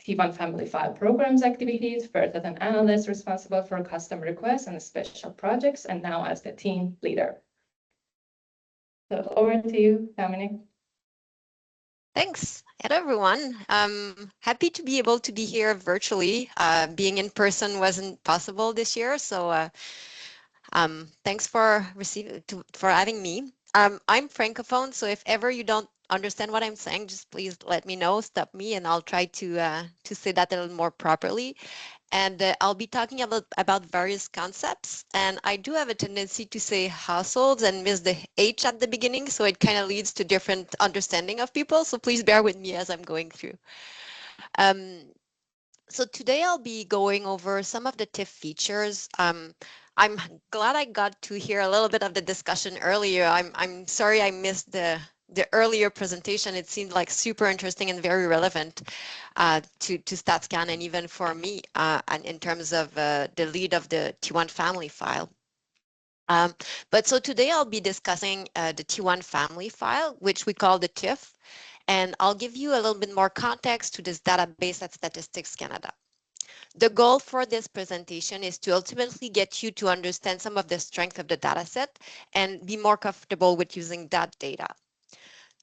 T1 family file programs activities, first as an analyst responsible for custom requests and special projects, and now as the team leader. So over to you, Dominic. Thanks. Hello, everyone. Happy to be able to be here virtually. Being in person wasn't possible this year, so thanks for having me. I'm Francophone, so if ever you don't understand what I'm saying, just please let me know, stop me, and I'll try to say that a little more properly. And I'll be talking about various concepts. And I do have a tendency to say households and miss the H at the beginning, so it kind of leads to different understanding of people. So please bear with me as I'm going through. So today I'll be going over some of the TIFF features. I'm glad I got to hear a little bit of the discussion earlier. I'm sorry I missed the earlier presentation. It seemed like super interesting and very relevant to StatsCan and even for me and in terms of the lead of the T1 family file. But so today I'll be discussing the T1 family file, which we call the TIFF, and I'll give you a little bit more context to this database at Statistics Canada. The goal for this presentation is to ultimately get you to understand some of the strength of the dataset and be more comfortable with using that data.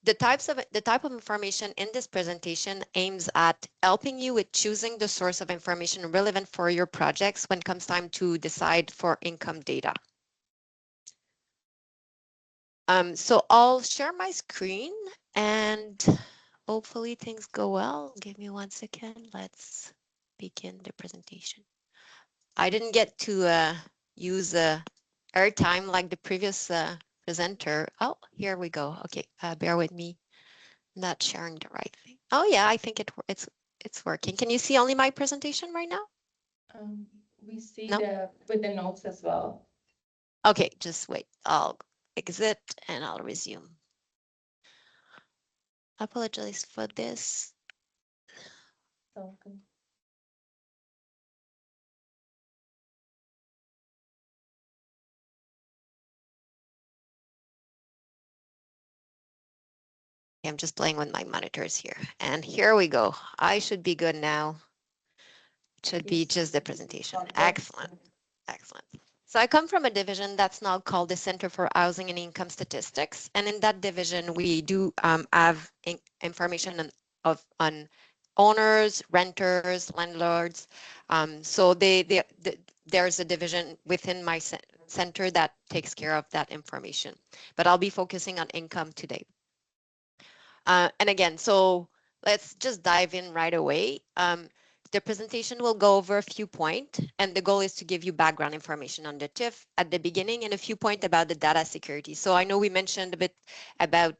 The type of information in this presentation aims at helping you with choosing the source of information relevant for your projects when it comes time to decide for income data. So I'll share my screen and hopefully things go well. Give me 1 second. Let's begin the presentation. I didn't get to use airtime like the previous presenter. Oh, here we go. Okay, bear with me. Not sharing the right thing. Oh yeah, I think it's working. Can you see only my presentation right now? We see with the notes as well. Okay, just wait. I'll exit and I'll resume. I apologize for this. Okay. I'm just playing with my monitors here. And here we go. I should be good now. It should be just the presentation. Excellent. Excellent. So I come from a division that's now called the Center for Housing and Income Statistics. And in that division, we do have information on owners, renters, landlords. So there's a division within my center that takes care of that information. But I'll be focusing on income today. And again, so let's just dive in right away. The presentation will go over a few points, and the goal is to give you background information on the TIFF at the beginning and a few points about the data security. So I know we mentioned a bit about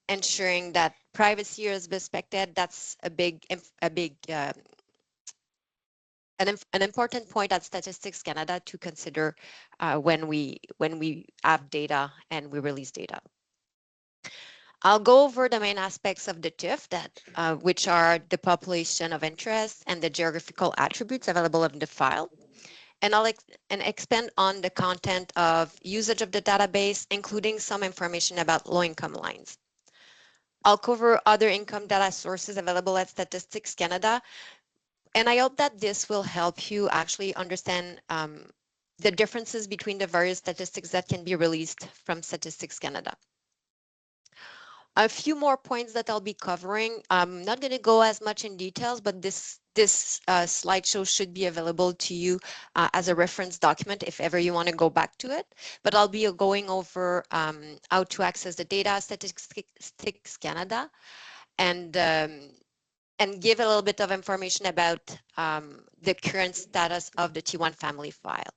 ensuring that privacy is respected. That's an important point at Statistics Canada to consider when we have data and we release data. I'll go over the main aspects of the TIFF, which are the population of interest and the geographical attributes available in the file. And I'll expand on the content of usage of the database, including some information about low-income lines. I'll cover other income data sources available at Statistics Canada, and I hope that this will help you actually understand the differences between the various statistics that can be released from Statistics Canada. A few more points that I'll be covering. I'm not going to go as much in details, but this slideshow should be available to you as a reference document if ever you want to go back to it. But I'll be going over how to access the data, Statistics Canada, and give a little bit of information about the current status of the T1 family file.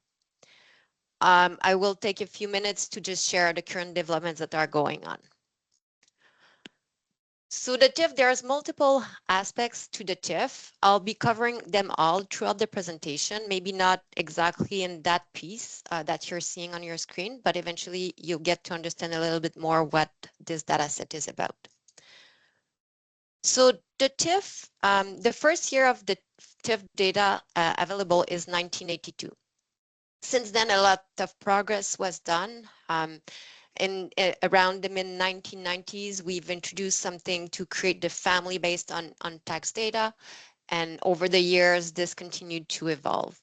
I will take a few minutes to just share the current developments that are going on. So the TIFF, there's multiple aspects to the TIFF. I'll be covering them all throughout the presentation, maybe not exactly in that piece that you're seeing on your screen, but eventually you'll get to understand a little bit more what this data set is about. So the TIFF, the first year of the TIFF data available is 1982. Since then, a lot of progress was done. Around the mid-1990s, we've introduced something to create the family based on tax data. And over the years, this continued to evolve.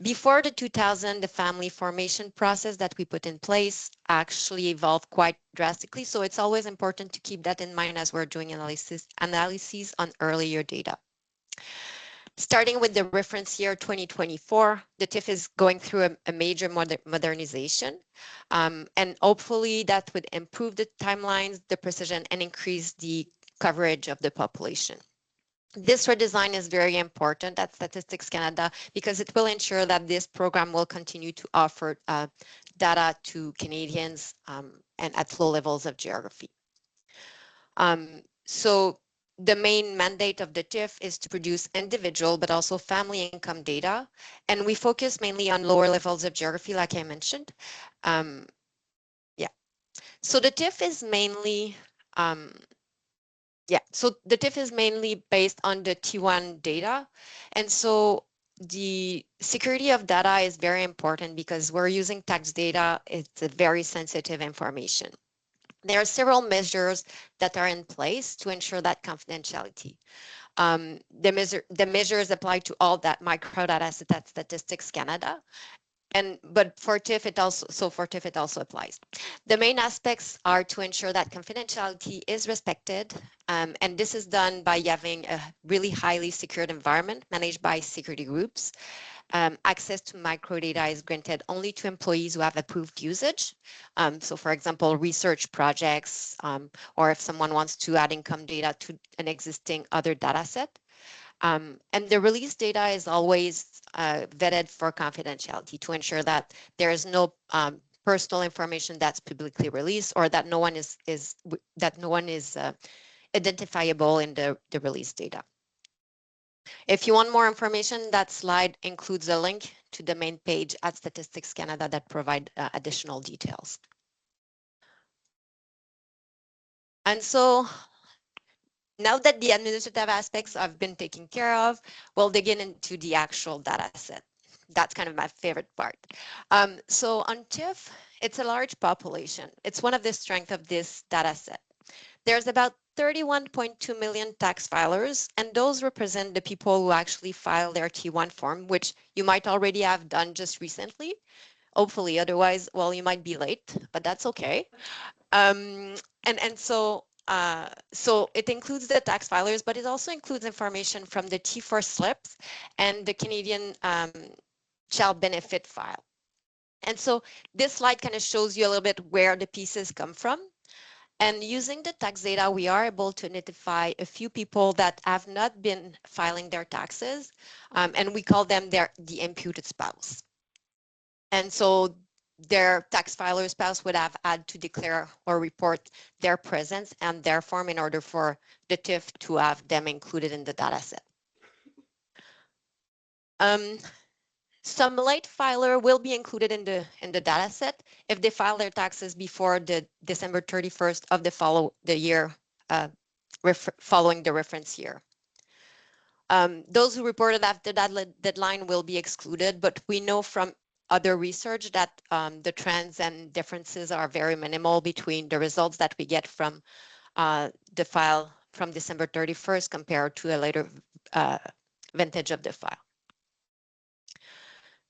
Before the 2000, the family formation process that we put in place actually evolved quite drastically. So it's always important to keep that in mind as we're doing analyses on earlier data. Starting with the reference year 2024, the TIF is going through a major modernization. And hopefully that would improve the timelines, the precision, and increase the coverage of the population. This redesign is very important at Statistics Canada because it will ensure that this program will continue to offer data to Canadians and at low levels of geography. So the main mandate of the TIF is to produce individual but also family income data, and we focus mainly on lower levels of geography, like I mentioned. So the TIF is mainly so the TIF is mainly based on the T1 data. And so the security of data is very important because we're using tax data. It's a very sensitive information. There are several measures that are in place to ensure that confidentiality. The measures apply to all that micro data set at Statistics Canada. But for TIF, it also applies. The main aspects are to ensure that confidentiality is respected, and this is done by having a really highly secured environment managed by security groups. Access to microdata is granted only to employees who have approved usage. So for example, research projects, or if someone wants to add income data to an existing other data set. And the release data is always vetted for confidentiality to ensure that there is no personal information that's publicly released or that no one is identifiable in the release data. If you want more information, that slide includes a link to the main page at Statistics Canada that provide additional details. And so now that the administrative aspects have been taken care of, we'll dig into the actual data set. That's kind of my favorite part. So on TIF, it's a large population. It's one of the strengths of this data set. There's about 31.2 million tax filers, and those represent the people who actually file their T1 form, which you might already have done just recently. Hopefully, otherwise, well, you might be late, but that's okay. So it includes the tax filers, but it also includes information from the T4 slips and the Canadian child benefit file. And so this slide kind of shows you a little bit where the pieces come from. And using the tax data, we are able to identify a few people that have not been filing their taxes, and we call them the imputed spouse. And so their tax filer spouse would have had to declare or report their presence and their form in order for the TIF to have them included in the data set. Some late filer will be included in the data set if they file their taxes before the December 31st of the year following the reference year. Those who reported after that deadline will be excluded, but we know from other research that the trends and differences are very minimal between the results that we get from the file from December 31st compared to a later vintage of the file.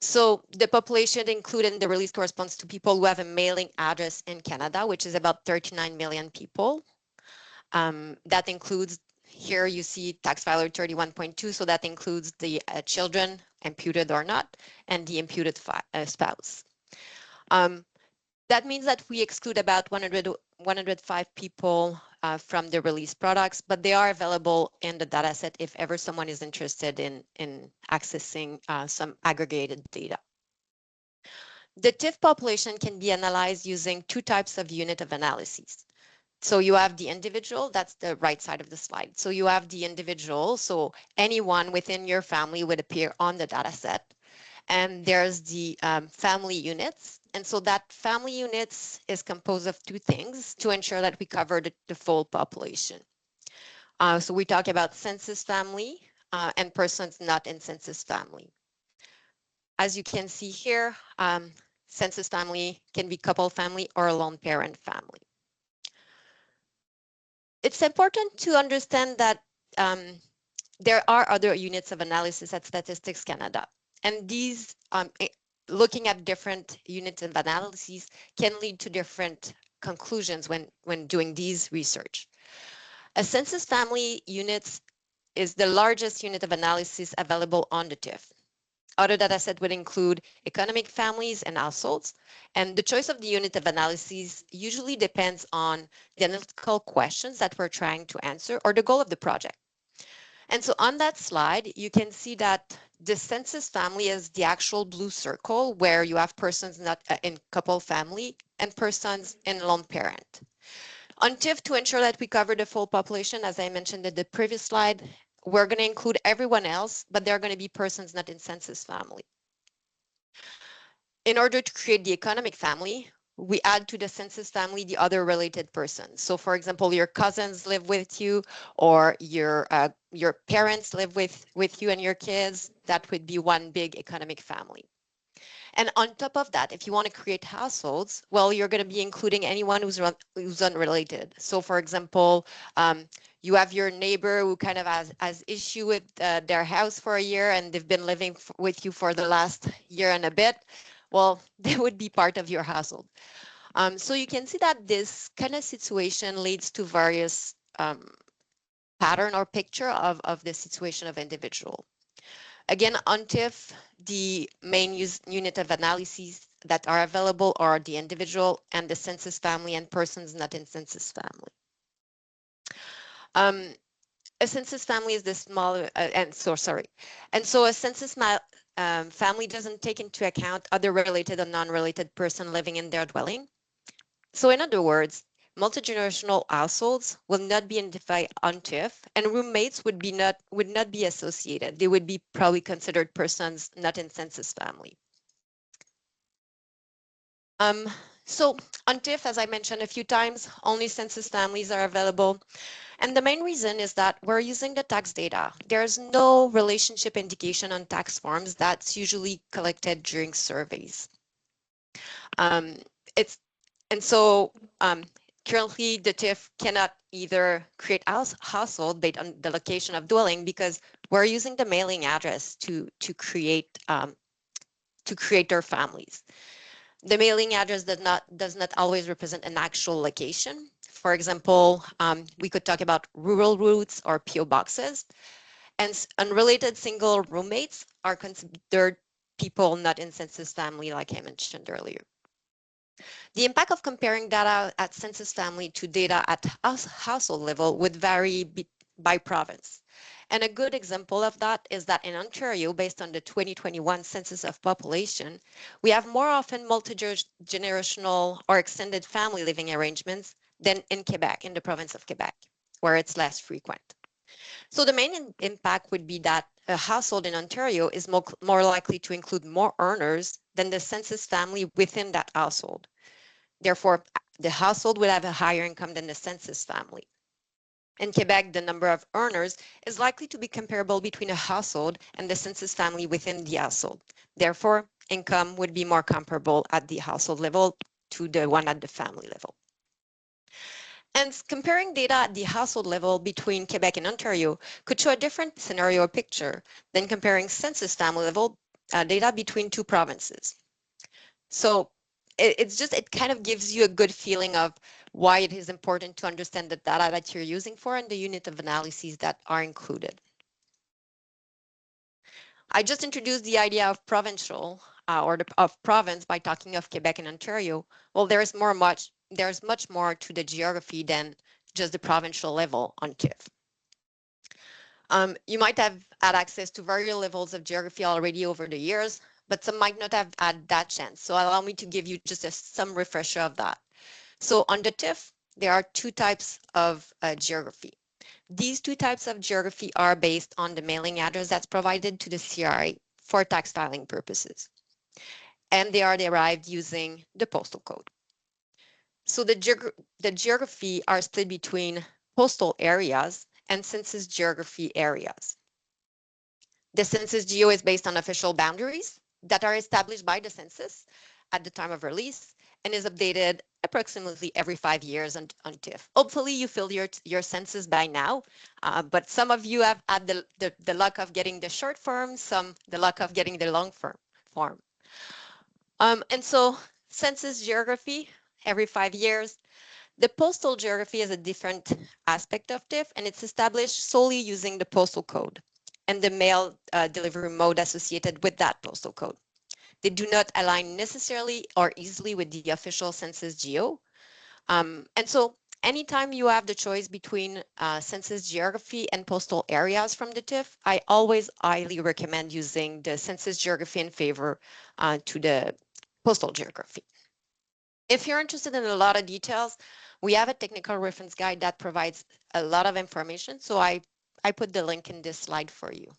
So the population included in the release corresponds to people who have a mailing address in Canada, which is about 39 million people. That includes, here you see tax filer 31.2, so that includes the children, imputed or not, and the imputed spouse. That means that we exclude about 105 people from the release products, but they are available in the dataset if ever someone is interested in accessing some aggregated data. The TIF population can be analyzed using two types of unit of analyses. So you have the individual, that's the right side of the slide. So you have the individual, so anyone within your family would appear on the data set. And there's the family units. And so that family units is composed of two things to ensure that we cover the full population. So we talk about census family and persons not in census family. As you can see here, census family can be couple family or a lone parent family. It's important to understand that there are other units of analysis at Statistics Canada, and these looking at different units of analysis can lead to different conclusions when doing these research. A census family unit is the largest unit of analysis available on the TIFF. Other data set would include economic families and households, and the choice of the unit of analysis usually depends on the analytical questions that we're trying to answer or the goal of the project. And so on that slide, you can see that the census family is the actual blue circle where you have persons not in couple family and persons in lone parent. On TIFF, to ensure that we cover the full population, as I mentioned in the previous slide, we're going to include everyone else, but they're going to be persons not in census family. In order to create the economic family, we add to the census family the other related persons. So for example, your cousins live with you, or your parents live with you and your kids. That would be one big economic family. And on top of that, if you want to create households, well, you're going to be including anyone who's unrelated. So for example, you have your neighbor who kind of has issue with their house for a year and they've been living with you for the last year and a bit. Well, they would be part of your household. So you can see that this kind of situation leads to various pattern or picture of the situation of individual. Again, on TIFF, the main unit of analyses that are available are the individual and the census family and persons not in census family. A census family is the smaller, and so a census family doesn't take into account other related or non-related person living in their dwelling. So in other words, multi-generational households will not be identified on TIFF, and roommates would not be associated. They would be probably considered persons not in census family. So on TIFF, as I mentioned a few times, only census families are available. And the main reason is that we're using the tax data. There's no relationship indication on tax forms that's usually collected during surveys. Currently the TIFF cannot either create household based on the location of dwelling because we're using the mailing address to create their families. The mailing address does not always represent an actual location. For example, we could talk about rural routes or PO boxes, and unrelated single roommates are considered people not in census family, like I mentioned earlier. The impact of comparing data at census family to data at household level would vary by province. And a good example of that is that in Ontario, based on the 2021 census of population, we have more often multi-generational or extended family living arrangements than in Quebec, in the province of Quebec, where it's less frequent. So the main impact would be that a household in Ontario is more likely to include more earners than the census family within that household. Therefore, the household would have a higher income than the census family. In Quebec, the number of earners is likely to be comparable between a household and the census family within the household. Therefore, income would be more comparable at the household level to the one at the family level. And comparing data at the household level between Quebec and Ontario could show a different scenario or picture than comparing census family level data between two provinces. So it kind of gives you a good feeling of why it is important to understand the data that you're using for and the unit of analyses that are included. I just introduced the idea of provincial of province by talking of Quebec and Ontario. Well, there's much more to the geography than just the provincial level on TIFF. You might have had access to various levels of geography already over the years, but some might not have had that chance. So allow me to give you just some refresher of that. So on the TIFF, there are two types of geography. These two types of geography are based on the mailing address that's provided to the CRA for tax filing purposes. And they are derived using the postal code. So the geography are split between postal areas and census geography areas. The census geo is based on official boundaries that are established by the census at the time of release, and is updated approximately every 5 years on TIFF. Hopefully you filled your census by now, but some of you have had the luck of getting the short form, some the luck of getting the long form. And so census geography every 5 years. The postal geography is a different aspect of TIFF, and it's established solely using the postal code and the mail delivery mode associated with that postal code. They do not align necessarily or easily with the official census geo. And so anytime you have the choice between census geography and postal areas from the TIFF, I always highly recommend using the census geography in favor to the postal geography. If you're interested in a lot of details, we have a technical reference guide that provides a lot of information. So I put the link in this slide for you.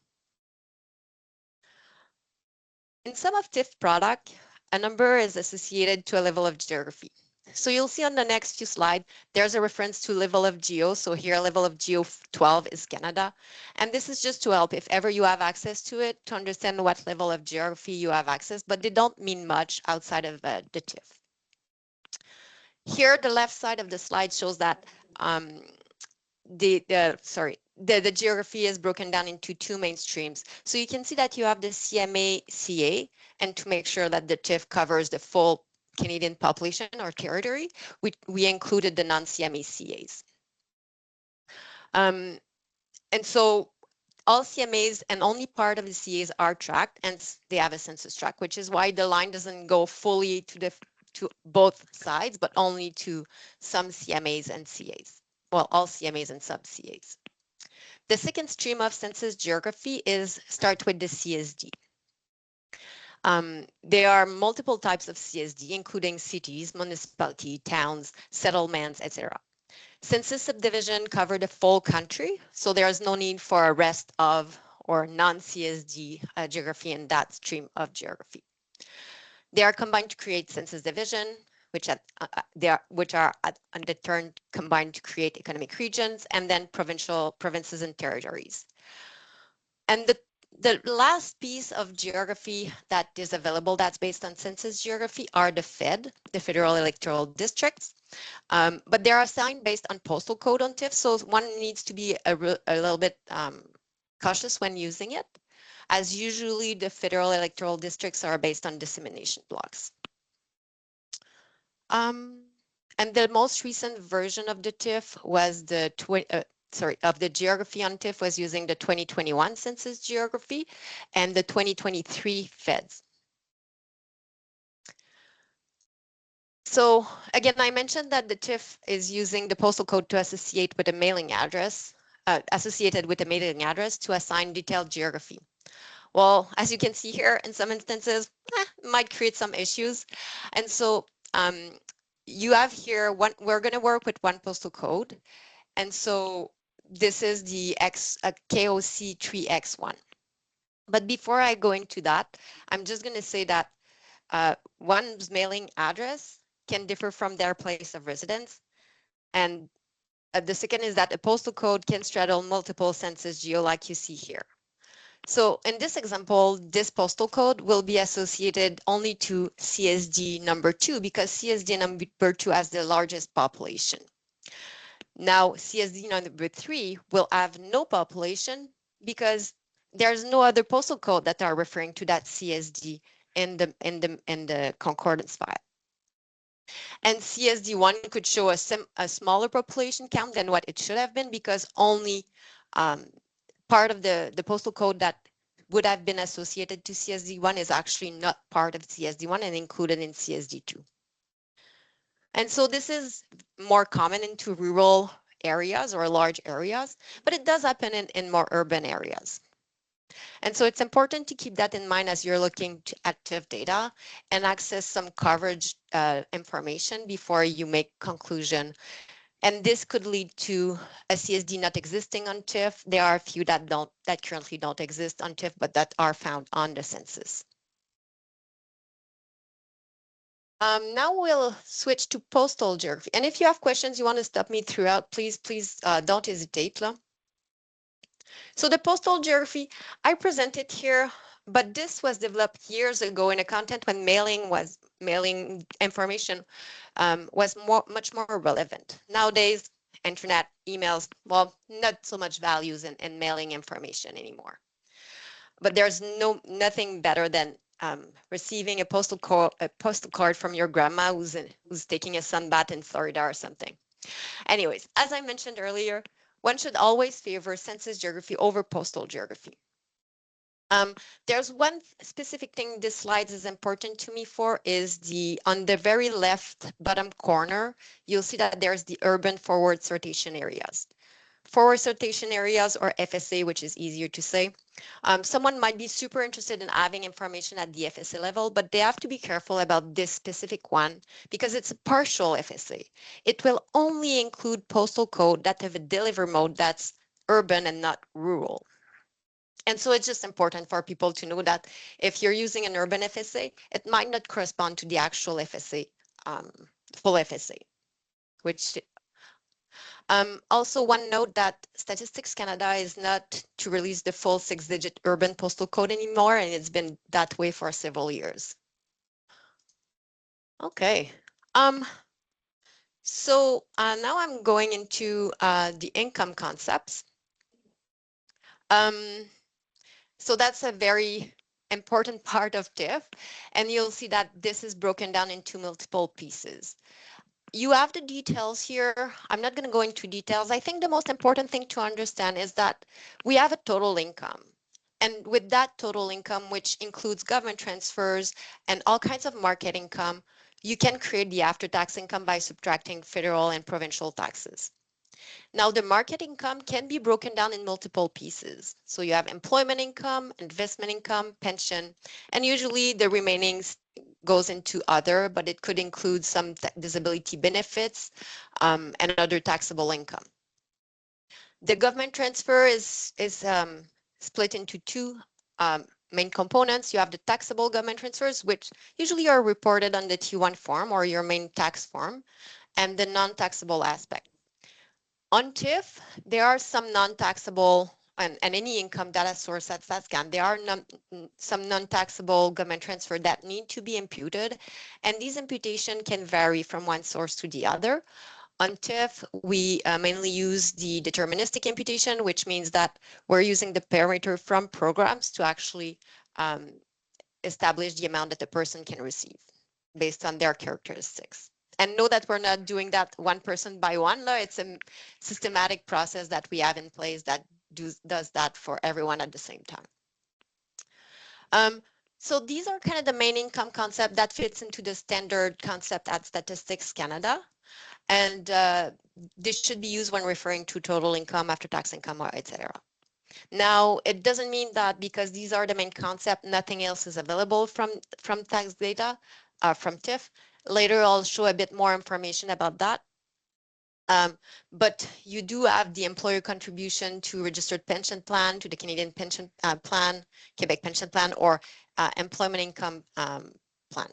In some of TIFF product, a number is associated to a level of geography. So you'll see on the next few slides, there's a reference to level of geo. So here, level of geo 12 is Canada. And this is just to help if ever you have access to it, to understand what level of geography you have access, but they don't mean much outside of the TIFF. Here, the left side of the slide shows that the geography is broken down into two main streams. So you can see that you have the CMA-CA, and to make sure that the TIFF covers the full Canadian population or territory, we included the non-CMA-CAs. And so all CMAs and only part of the CAs are tracked, and they have a census tract, which is why the line doesn't go fully to both sides, but only to some CMAs and CAs. Well, all CMAs and sub-CAs. The second stream of census geography start with the CSD. There are multiple types of CSD, including cities, municipality, towns, settlements, etc. Census subdivision cover the full country, so there is no need for a rest of or non-CSD geography in that stream of geography. They are combined to create census division, which are on the turn combined to create economic regions, and then provinces and territories. And the last piece of geography that is available that's based on census geography are the Federal Electoral Districts. But they are assigned based on postal code on TIFF, so one needs to be a little bit cautious when using it, as usually the Federal Electoral Districts are based on dissemination blocks. And the most recent version of the TIFF was of the geography on TIFF was using the 2021 census geography and the 2023 feds. So again, I mentioned that the TIFF is using the postal code to associate with a mailing address, associated with a mailing address to assign detailed geography. Well, as you can see here, in some instances, might create some issues. And so you have here, we're going to work with one postal code. And so this is the KOC 3X1. But before I go into that, I'm just going to say that one's mailing address can differ from their place of residence. And the second is that a postal code can straddle multiple census geo like you see here. So in this example, this postal code will be associated only to CSD number 2 because CSD number 2 has the largest population. Now CSD number 3 will have no population because there's no other postal code that are referring to that CSD in the concordance file. And CSD1 could show a smaller population count than what it should have been because only part of the postal code that would have been associated to CSD1 is actually not part of CSD1 and included in CSD2. And so this is more common into rural areas or large areas, but it does happen in more urban areas. And so it's important to keep that in mind as you're looking at TIFF data and access some coverage information before you make conclusion. And this could lead to a CSD not existing on TIFF. There are a few that currently don't exist on TIFF, but that are found on the census. Now we'll switch to postal geography. And if you have questions, you want to stop me throughout, please don't hesitate. So the postal geography, I present it here, but this was developed years ago in a content when mailing mailing information was much more relevant. Nowadays, internet, emails, well, not so much values in mailing information anymore. But there's nothing better than receiving a postal card from your grandma who's taking a sunbath in Florida or something. Anyways, as I mentioned earlier, one should always favor census geography over postal geography. There's one specific thing this slide is important to me for is on the very left bottom corner, you'll see that there's the urban forward sortation areas. Forward sortation areas, or FSA, which is easier to say. Someone might be super interested in having information at the FSA level, but they have to be careful about this specific one because it's a partial FSA. It will only include postal code that have a delivery mode that's urban and not rural. And so it's just important for people to know that if you're using an urban FSA, it might not correspond to the actual FSA, full FSA, which also one note that Statistics Canada is not to release the full 6-digit urban postal code anymore, and it's been that way for several years. Okay. So now I'm going into the income concepts. So that's a very important part of TIF, and you'll see that this is broken down into multiple pieces. You have the details here. I'm not going to go into details. I think the most important thing to understand is that we have a total income. And with that total income, which includes government transfers and all kinds of market income, you can create the after-tax income by subtracting federal and provincial taxes. Now, the market income can be broken down in multiple pieces. So you have employment income, investment income, pension, and usually the remaining goes into other, but it could include some disability benefits and other taxable income. The government transfer is split into two main components. You have the taxable government transfers, which usually are reported on the T1 form or your main tax form, and the non-taxable aspect. On TIF, there are some non-taxable and any income data source at StatScan, there are some non-taxable government transfer that need to be imputed, and these imputation can vary from one source to the other. On TIF, we mainly use the deterministic imputation, which means that we're using the parameter from programs to actually establish the amount that the person can receive based on their characteristics. And know that we're not doing that one person by one. It's a systematic process that we have in place that does that for everyone at the same time. So these are kind of the main income concept that fits into the standard concept at Statistics Canada. And this should be used when referring to total income, after tax income, or etc. Now, it doesn't mean that because these are the main concept, nothing else is available from tax data, from TIF. Later, I'll show a bit more information about that. But you do have the employer contribution to registered pension plan, to the Canadian pension plan, Quebec pension plan, or employment income plan.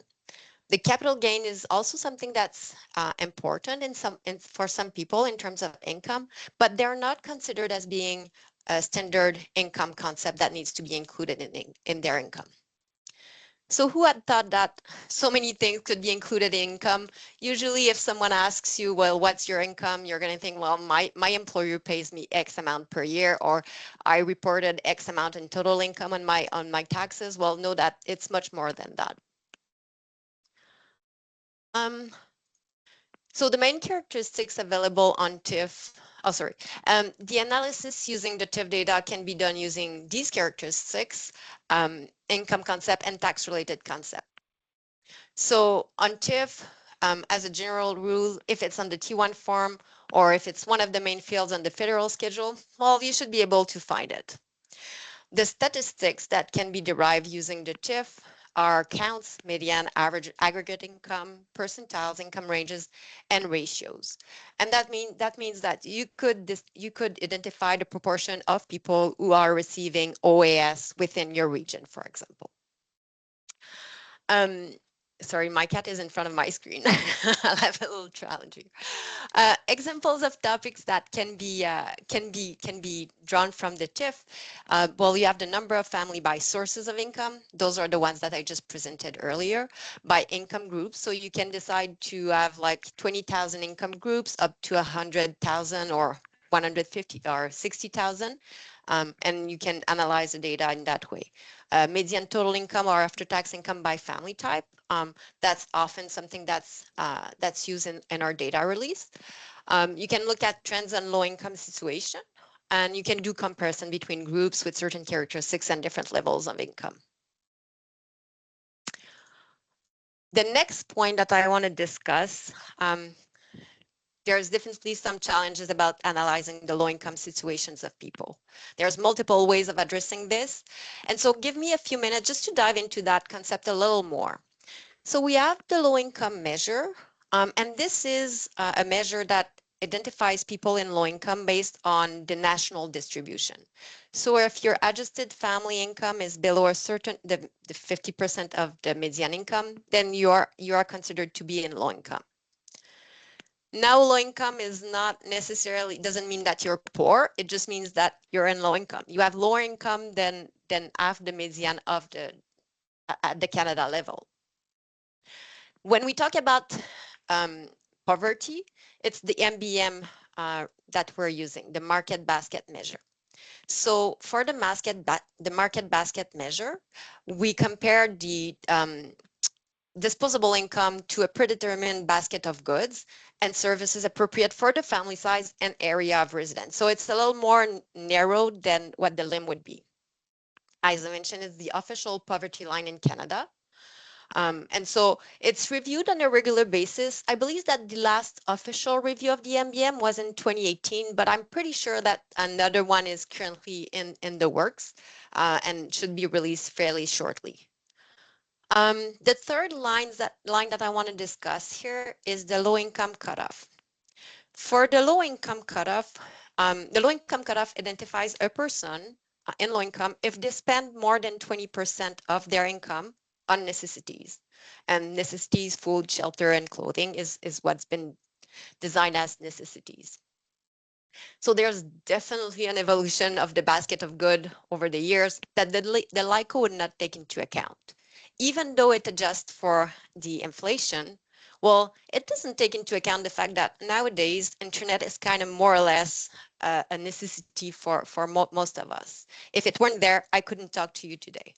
The capital gain is also something that's important for some people in terms of income, but they're not considered as being a standard income concept that needs to be included in their income. So who had thought that so many things could be included in income? Usually if someone asks you, well, what's your income? You're going to think, well, my employer pays me X amount per year, or I reported X amount in total income on my taxes. Well, know that it's much more than that. So the main characteristics available on TIF, the analysis using the TIF data can be done using these characteristics, income concept and tax-related concept. So on TIF, as a general rule, if it's on the T1 form or if it's one of the main fields on the federal schedule, well, you should be able to find it. The statistics that can be derived using the TIF are counts, median, average, aggregate income, percentiles, income ranges, and ratios. And that means that you could identify the proportion of people who are receiving OAS within your region, for example. Sorry, my cat is in front of my screen. I'll have a little challenge here. Examples of topics that can be drawn from the TIF. Well, you have the number of family by sources of income. Those are the ones that I just presented earlier. By income groups, so you can decide to have like 20,000 income groups up to 100,000 or 150 or 60,000, and you can analyze the data in that way. Median total income or after-tax income by family type. That's often something that's used in our data release. You can look at trends on low income situation, and you can do comparison between groups with certain characteristics and different levels of income. The next point that I want to discuss, there's definitely some challenges about analyzing the low income situations of people. There's multiple ways of addressing this. And so give me a few minutes just to dive into that concept a little more. So we have the low income measure, and this is a measure that identifies people in low income based on the national distribution. So if your adjusted family income is below a certain, the 50% of the median income, then you are considered to be in low income. Now, low income is not necessarily, doesn't mean that you're poor. It just means that you're in low income. You have lower income than half the median of at the Canada level. When we talk about poverty, it's the MBM that we're using, the market basket measure. So for the market basket measure, we compare the disposable income to a predetermined basket of goods and services appropriate for the family size and area of residence. So it's a little more narrow than what the limb would be. As I mentioned, it's the official poverty line in Canada. And so it's reviewed on a regular basis. I believe that the last official review of the MBM was in 2018, but I'm pretty sure that another one is currently in the works and should be released fairly shortly. The third line that I want to discuss here is the low income cutoff. For the low income cutoff, identifies a person in low income if they spend more than 20% of their income on necessities. And necessities, food, shelter, and clothing is what's been designed as necessities. So there's definitely an evolution of the basket of good over the years that the LICO would not take into account. Even though it adjusts for the inflation, well, it doesn't take into account the fact that nowadays internet is kind of more or less a necessity for most of us. If it weren't there, I couldn't talk to you today.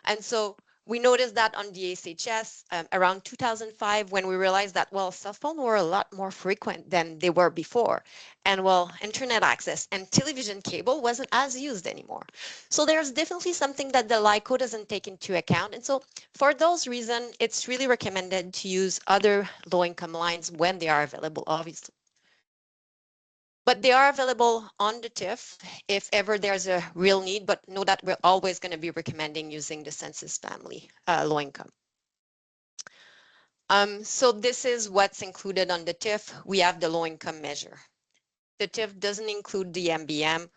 And so we noticed that on the SHS around 2005, when we realized that, well, cell phones were a lot more frequent than they were before. And well, internet access and television cable wasn't as used anymore. So there's definitely something that the LICO doesn't take into account. And so for those reasons, it's really recommended to use other low income lines when they are available, obviously. But they are available on the TIF if ever there's a real need, but know that we're always going to be recommending using the census family low income. So this is what's included on the TIF. We have the low income measure. The TIF doesn't include the MBM,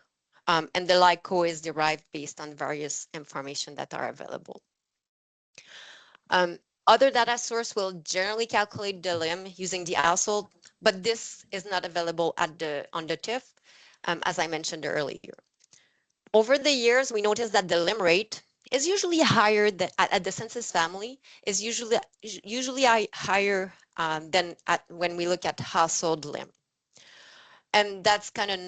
and the LICO is derived based on various information that are available. Other data source will generally calculate the limb using the household, but this is not available on the TIF, as I mentioned earlier. Over the years, we noticed that the limb rate is usually higher than at the census family, is usually higher than when we look at household limb. And that's kind of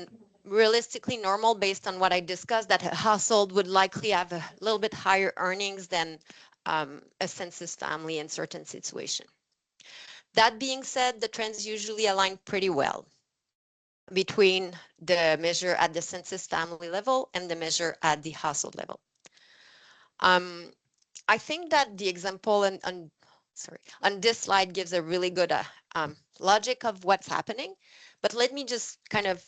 realistically normal based on what I discussed, that a household would likely have a little bit higher earnings than a census family in certain situations. That being said, the trends usually align pretty well between the measure at the census family level and the measure at the household level. I think that the example on this slide gives a really good logic of what's happening, but let me just kind of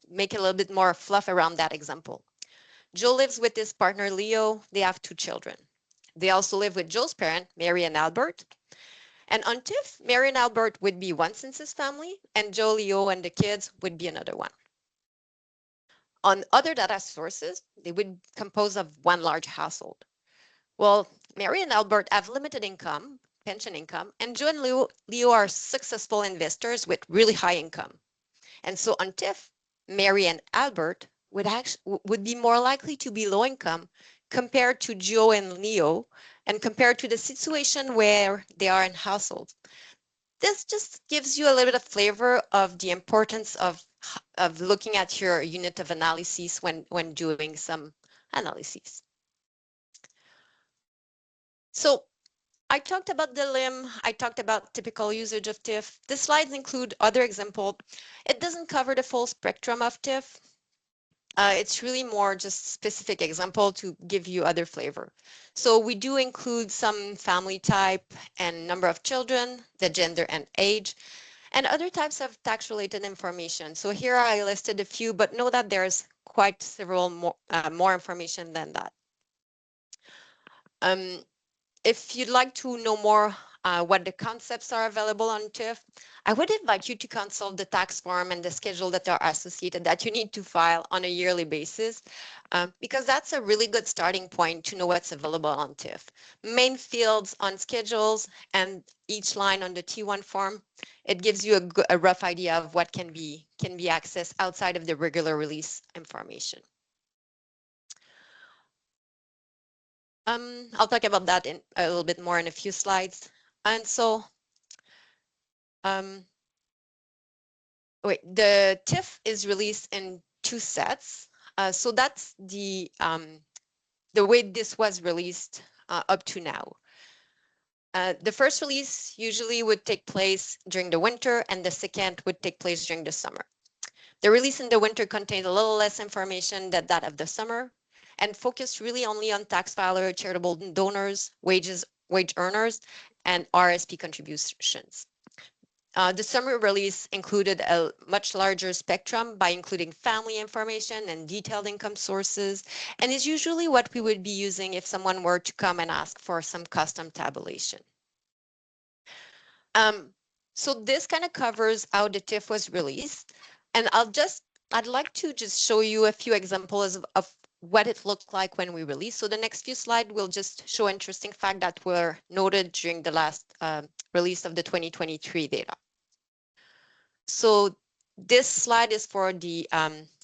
make a little bit more fluff around that example. Joe lives with his partner, Leo. They have 2 children. They also live with Joe's parents, Mary and Albert. And on TIF, Mary and Albert would be one census family, and Joe, Leo, and the kids would be another one. On other data sources, they would compose of one large household. Well, Mary and Albert have limited income, pension income, and Joe and Leo are successful investors with really high income. And so on TIF, Mary and Albert would be more likely to be low income compared to Joe and Leo, and compared to the situation where they are in households. This just gives you a little bit of flavor of the importance of looking at your unit of analysis when doing some analyses. So I talked about the limb. I talked about typical usage of TIF. The slides include other examples. It doesn't cover the full spectrum of TIF. It's really more just specific example to give you other flavor. So we do include some family type and number of children, the gender and age, and other types of tax-related information. So here I listed a few, but know that there's quite several more information than that. If you'd like to know more what the concepts are available on TIF, I would invite you to consult the tax form and the schedule that are associated that you need to file on a yearly basis, because that's a really good starting point to know what's available on TIF. Main fields on schedules and each line on the T1 form, it gives you a rough idea of what can be accessed outside of the regular release information. I'll talk about that in a little bit more in a few slides. And so, the TIF is released in 2 sets. So that's the way this was released up to now. The first release usually would take place during the winter, and the second would take place during the summer. The release in the winter contained a little less information than that of the summer, and focused really only on tax filer, charitable donors, wage earners, and RSP contributions. The summer release included a much larger spectrum by including family information and detailed income sources, and is usually what we would be using if someone were to come and ask for some custom tabulation. So this kind of covers how the TIF was released, and I'd like to just show you a few examples of what it looked like when we released. So the next few slides will just show interesting facts that were noted during the last release of the 2023 data. So this slide is for the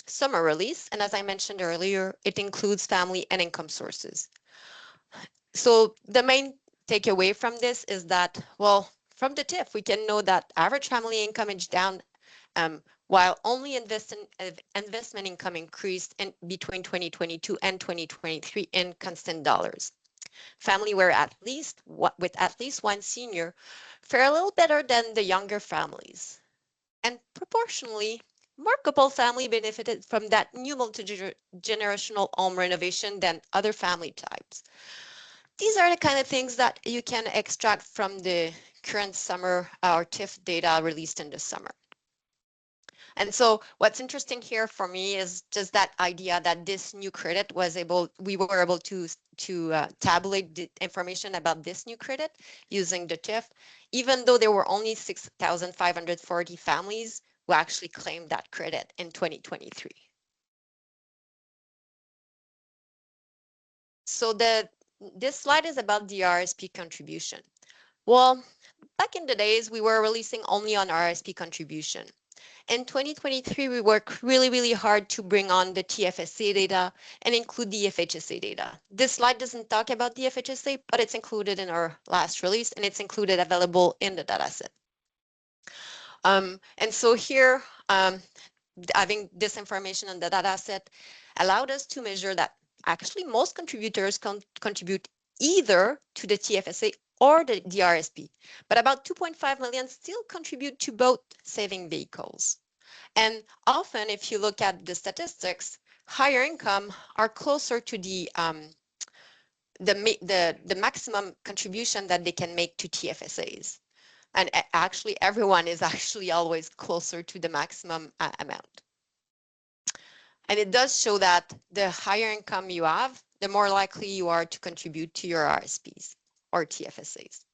summer release, and as I mentioned earlier, it includes family and income sources. So the main takeaway from this is that, well, from the TIF, we can know that average family income is down, while only investment income increased between 2022 and 2023 in constant dollars. Family were with at least one senior fare a little better than the younger families. And proportionally, more couple family benefited from that new multi-generational home renovation than other family types. These are the kind of things that you can extract from the current summer or TIF data released in the summer. And so what's interesting here for me is just that idea that this new credit we were able to tabulate the information about this new credit using the TIF, even though there were only 6,540 families who actually claimed that credit in 2023. So this slide is about the RSP contribution. Well, back in the days, we were releasing only on RSP contribution. In 2023, we worked really, really hard to bring on the TFSA data and include the FHSA data. This slide doesn't talk about the FHSA, but it's included in our last release, and it's included available in the dataset. And so here, having this information on the dataset allowed us to measure that actually most contributors contribute either to the TFSA or the RSP, but about 2.5 million still contribute to both saving vehicles. And often, if you look at the statistics, higher income are closer to the maximum contribution that they can make to TFSAs. And actually, everyone is actually always closer to the maximum amount. And it does show that the higher income you have, the more likely you are to contribute to your RSPs or TFSAs.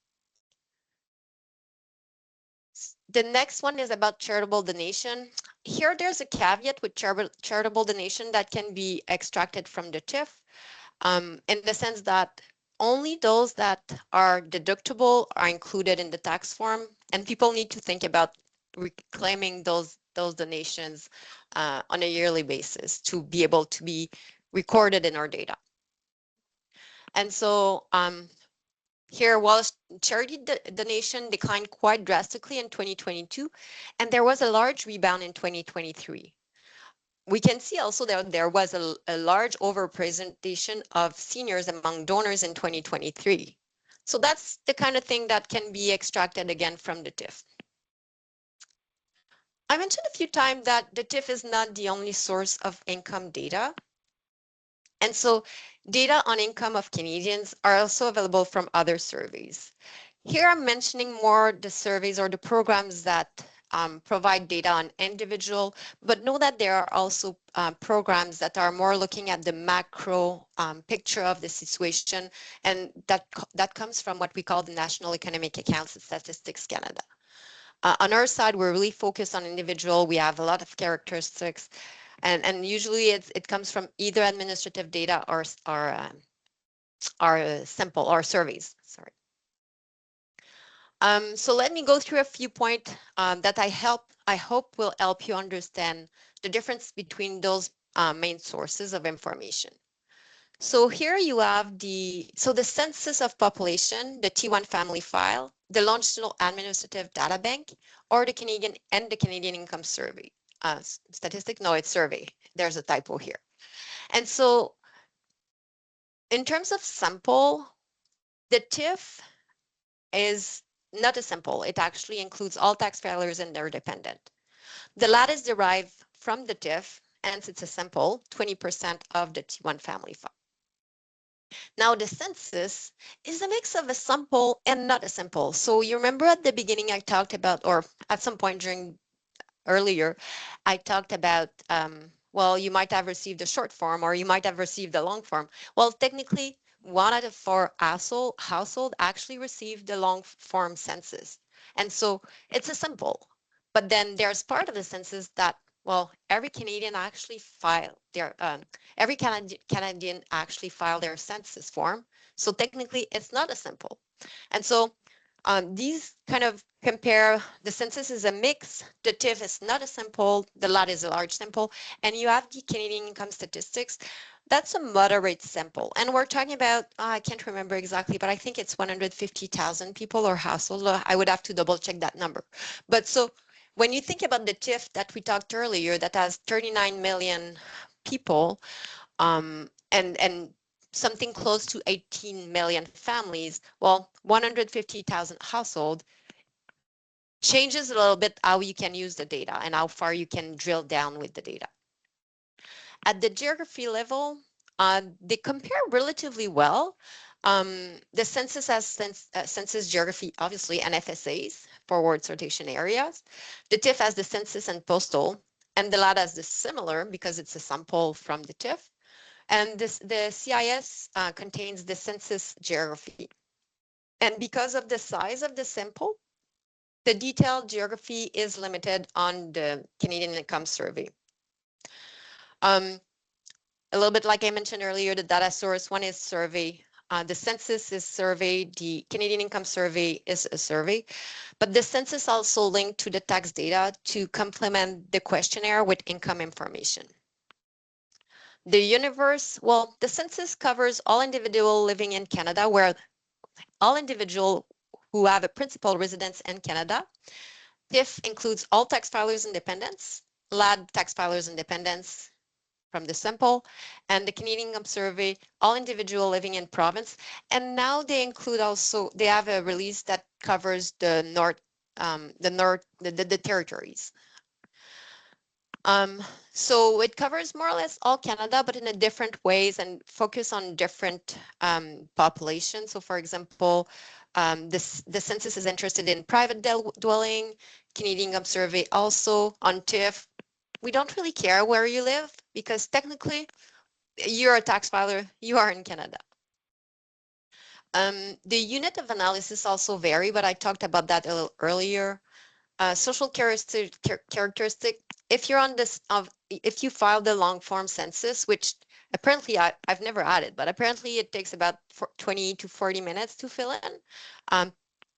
The next one is about charitable donation. Here, there's a caveat with charitable donation that can be extracted from the TIF, in the sense that only those that are deductible are included in the tax form, and people need to think about reclaiming those donations on a yearly basis to be able to be recorded in our data. And so here, while charity donation declined quite drastically in 2022, and there was a large rebound in 2023. We can see also that there was a large overrepresentation of seniors among donors in 2023. So that's the kind of thing that can be extracted again from the TIF. I mentioned a few times that the TIF is not the only source of income data. And so data on income of Canadians are also available from other surveys. Here I'm mentioning more the surveys or the programs that provide data on individual, but know that there are also programs that are more looking at the macro picture of the situation, and that comes from what we call the National Economic Accounts and Statistics Canada. On our side, we're really focused on individual. We have a lot of characteristics, and usually it comes from either administrative data or simple or surveys. Sorry. So let me go through a few points that I hope will help you understand the difference between those main sources of information. So here you have the census of population, the T1 family file, the longitudinal administrative data bank, or the Canadian income survey. Statistic, no, it's survey. There's a typo here. And so in terms of sample, the TIF is not a sample. It actually includes all tax filers and their dependent. The LAT is derived from the TIF, and it's a sample, 20% of the T1 family file. Now the census is a mix of a sample and not a sample. So you remember at the beginning I talked about, or at some point earlier, I talked about, well, you might have received a short form or you might have received a long form. Well, technically, 1 out of 4 household actually received the long form census. And so it's a sample. But then there's part of the census that, well, every Canadian actually filed their, every Canadian actually filed their census form. So technically, it's not a sample. And so these kind of compare, the census is a mix, the TIF is not a sample, the LAT is a large sample, and you have the Canadian income statistics. That's a moderate sample. And we're talking about, I can't remember exactly, but I think it's 150,000 people or households. I would have to double check that number. But so when you think about the TIF that we talked earlier, that has 39 million people, and something close to 18 million families, well, 150,000 household changes a little bit how you can use the data and how far you can drill down with the data. At the geography level, they compare relatively well. The census has census geography, obviously, and FSAs, forward sortation areas. The TIF has the census and postal, and the LAT has the similar because it's a sample from the TIF. And the CIS contains the census geography. And because of the size of the sample, the detailed geography is limited on the Canadian income survey. A little bit like I mentioned earlier, the data source, one is survey. The census is survey, the Canadian income survey is a survey, but the census also linked to the tax data to complement the questionnaire with income information. The universe, well, the census covers all individuals living in Canada, where all individuals who have a principal residence in Canada. TIF includes all tax filers and dependents, LAD tax filers and dependents from the sample, and the Canadian Income Survey, all individuals living in province. And now they include also, they have a release that covers the territories. So it covers more or less all Canada, but in a different ways and focus on different populations. So for example, the census is interested in private dwelling, Canadian Income Survey also on TIF. We don't really care where you live because technically you're a tax filer, you are in Canada. The unit of analysis also vary, but I talked about that a little earlier. Social characteristic, if you're on this, if you file the long form census, which Apparently, I've never added, but apparently it takes about 20 to 40 minutes to fill in.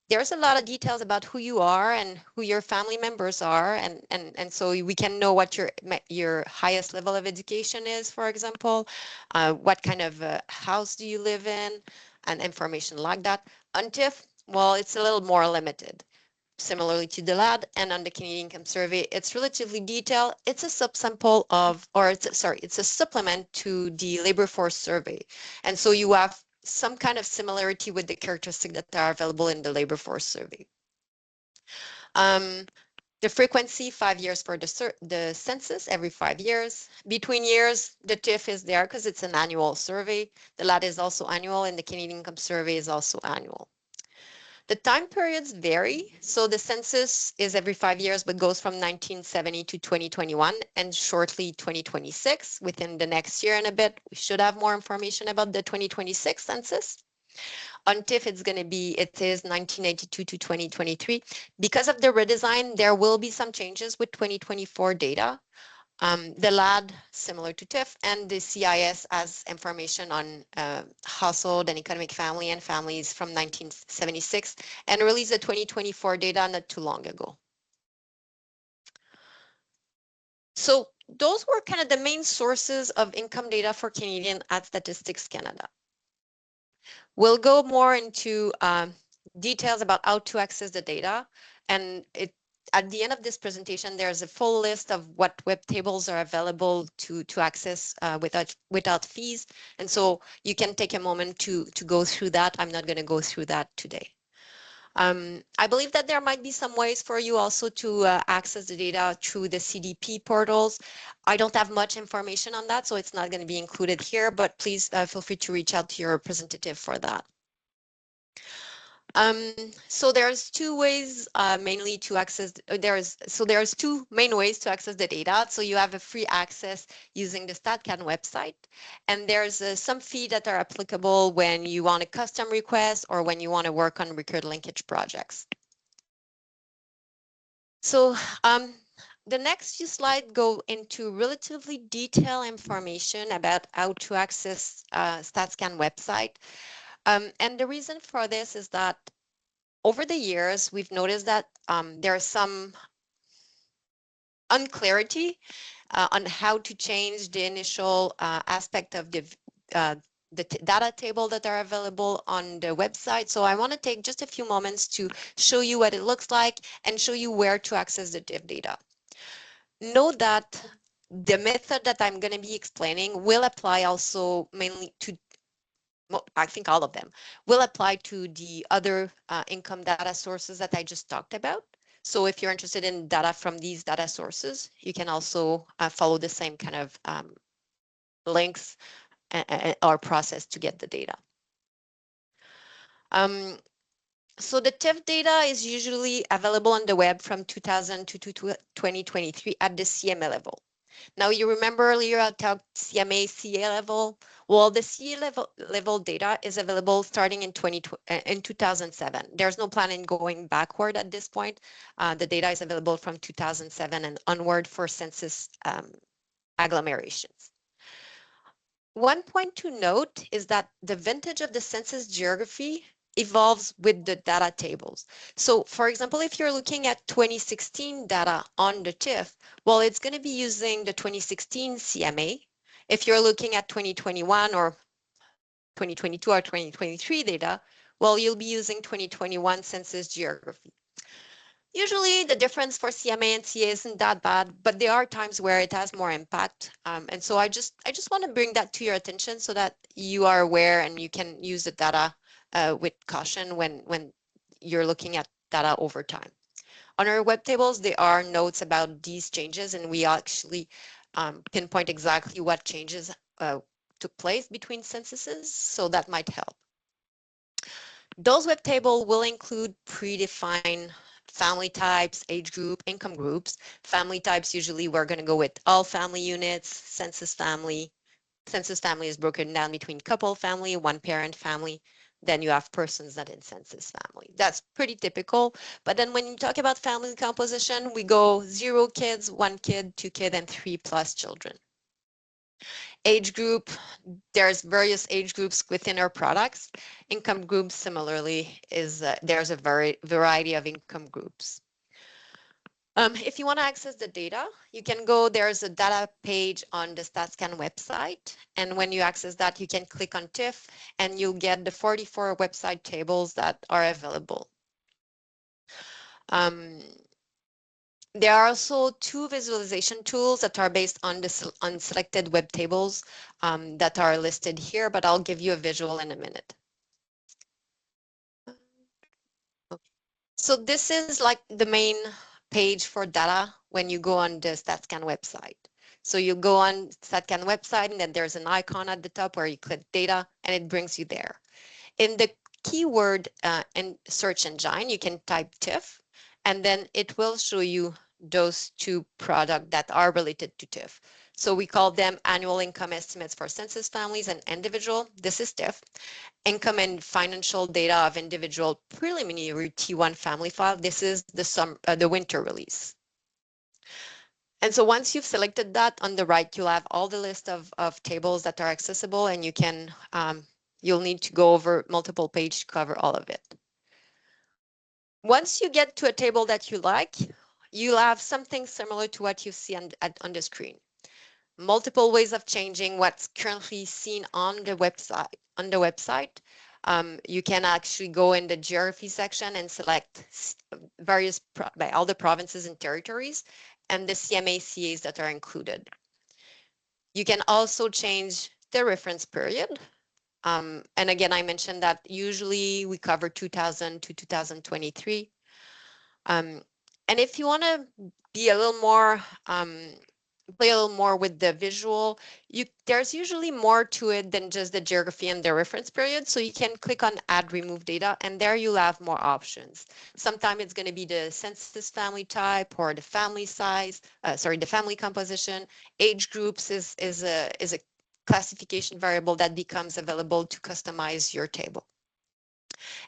There's a lot of details about who you are and who your family members are, and so we can know what your highest level of education is, for example, what kind of house do you live in, and information like that. On TIFF, well, it's a little more limited. Similarly to the LAD and on the Canadian Income Survey, it's relatively detailed. It's a subsample of, or it's a supplement to the labor force survey. And so you have some kind of similarity with the characteristics that are available in the labor force survey. The frequency, 5 years for the census, every 5 years. Between years, the TIFF is there because it's an annual survey. The LAD is also annual and the Canadian Income Survey is also annual. The time periods vary. So the census is every 5 years, but goes from 1970 to 2021 and shortly 2026. Within the next year and a bit, we should have more information about the 2026 census. On TIFF, it is 1982 to 2023. Because of the redesign, there will be some changes with 2024 data. The LAD, similar to TIFF, and the CIS as information on household and economic family and families from 1976, and released the 2024 data not too long ago. So those were kind of the main sources of income data for Canadian at Statistics Canada. We'll go more into details about how to access the data, and at the end of this presentation, there's a full list of what web tables are available to access without fees. And so you can take a moment to go through that. I'm not going to go through that today. I believe that there might be some ways for you also to access the data through the CDP portals. I don't have much information on that, so it's not going to be included here, but please feel free to reach out to your representative for that. So there's two ways mainly to access, there's two main ways to access the data. So you have a free access using the StatCan website, and there's some fee that are applicable when you want a custom request or when you want to work on record linkage projects. So the next few slides go into relatively detailed information about how to access StatCan website. And the reason for this is that over the years, we've noticed that there's some unclarity on how to change the initial aspect of the data table that are available on the website. So I want to take just a few moments to show you what it looks like and show you where to access the div data. Note that the method that I'm going to be explaining will apply also mainly to, well, I think all of them will apply to the other income data sources that I just talked about. So if you're interested in data from these data sources, you can also follow the same kind of links or process to get the data. So the TIFF data is usually available on the web from 2000 to 2023 at the CMA level. Now, you remember earlier I talked CMA, CA level. Well, the CA level data is available starting in 2007. There's no plan in going backward at this point. The data is available from 2007 and onward for census agglomerations. One point to note is that the vintage of the census geography evolves with the data tables. So for example, if you're looking at 2016 data on the TIFF, well, it's going to be using the 2016 CMA. If you're looking at 2021 or 2022 or 2023 data, well, you'll be using 2021 census geography. Usually the difference for CMA and CA isn't that bad, but there are times where it has more impact. And so I just want to bring that to your attention so that you are aware and you can use the data with caution when you're looking at data over time. On our web tables, there are notes about these changes, and we actually pinpoint exactly what changes took place between censuses, so that might help. Those web tables will include predefined family types, age group, income groups. Family types, usually we're going to go with all family units, census family. Census family is broken down between couple family, one parent family. Then you have persons not in census family. That's pretty typical. But then when you talk about family composition, we go 0 kids, 1 kid, 2 kids, and 3+ children. Age group, there's various age groups within our products. Income groups similarly is there's a variety of income groups. If you want to access the data, you can go, there's a data page on the StatsCan website. And when you access that, you can click on TIFF and you'll get the 44 website tables that are available. There are also 2 visualization tools that are based on on selected web tables that are listed here, but I'll give you a visual in a minute. So this is like the main page for data when you go on the StatsCan website. So you go on StatsCan website and then there's an icon at the top where you click data and it brings you there. In the keyword and search engine, you can type TIFF and then it will show you those 2 products that are related to TIFF. So we call them annual income estimates for census families and individual. This is TIFF. Income and financial data of individual preliminary T1 family file. This is the winter release. And so once you've selected that, on the right, you'll have all the list of tables that are accessible, and you can you'll need to go over multiple pages to cover all of it. Once you get to a table that you like, you'll have something similar to what you see on the screen. Multiple ways of changing what's currently seen on the website. You can actually go in the geography section and select various by all the provinces and territories and the CMA-CAs that are included. You can also change the reference period. And again, I mentioned that usually we cover 2000 to 2023. And if you want to be a little more play a little more with the visual, there's usually more to it than just the geography and the reference period. So you can click on add remove data and there you'll have more options. Sometimes it's going to be the census family type or the family size, the family composition. Age groups is a classification variable that becomes available to customize your table.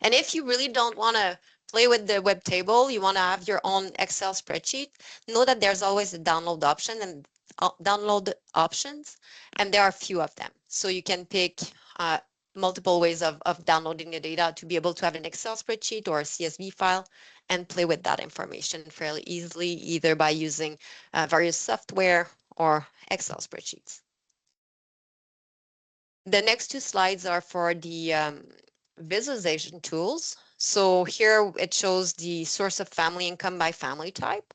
And if you really don't want to play with the web table, you want to have your own Excel spreadsheet, know that there's always a download option and download options, and there are a few of them. So you can pick multiple ways of downloading the data to be able to have an Excel spreadsheet or a CSV file and play with that information fairly easily, either by using various software or Excel spreadsheets. The next 2 slides are for the visualization tools. So here it shows the source of family income by family type.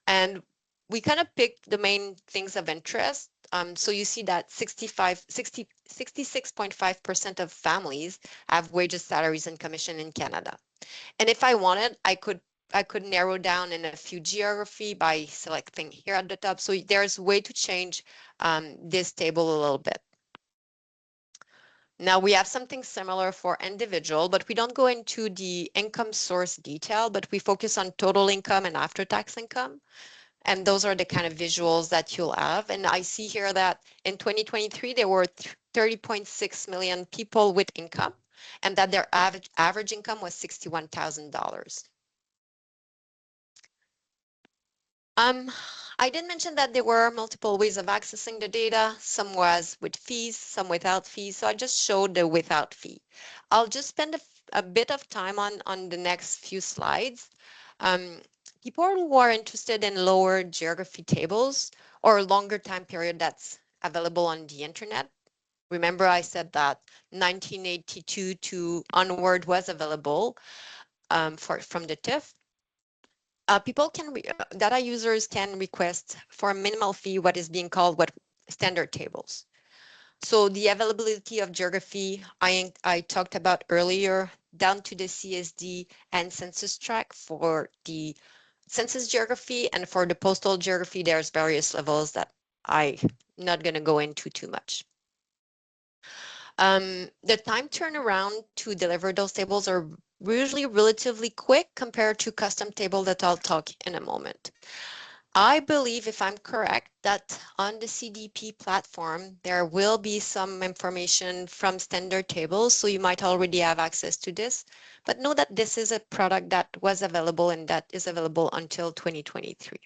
And we kind of picked the main things of interest. So you see that 66.5% of families have wages, salaries, and commission in Canada. And if I wanted, I could narrow down in a few geography by selecting here at the top. So there's a way to change this table a little bit. Now we have something similar for individual, but we don't go into the income source detail, but we focus on total income and after-tax income. And those are the kind of visuals that you'll have. And I see here that in 2023, there were 30.6 million people with income and that their average income was $61,000. I did mention that there were multiple ways of accessing the data. Some was with fees, some without fees. So I just showed the without fee. I'll just spend a bit of time on the next few slides. People who are interested in lower geography tables or longer time period that's available on the internet. Remember I said that 1982 to onward was available from the TIFF. People can, data users can request for a minimal fee what is being called standard tables. So the availability of geography I talked about earlier, down to the CSD and census tract for the census geography, and for the postal geography, there's various levels that I'm not going to go into too much. The time turnaround to deliver those tables are usually relatively quick compared to custom table that I'll talk in a moment. I believe, if I'm correct, that on the CDP platform, there will be some information from standard tables, so you might already have access to this, but know that this is a product that was available and that is available until 2023.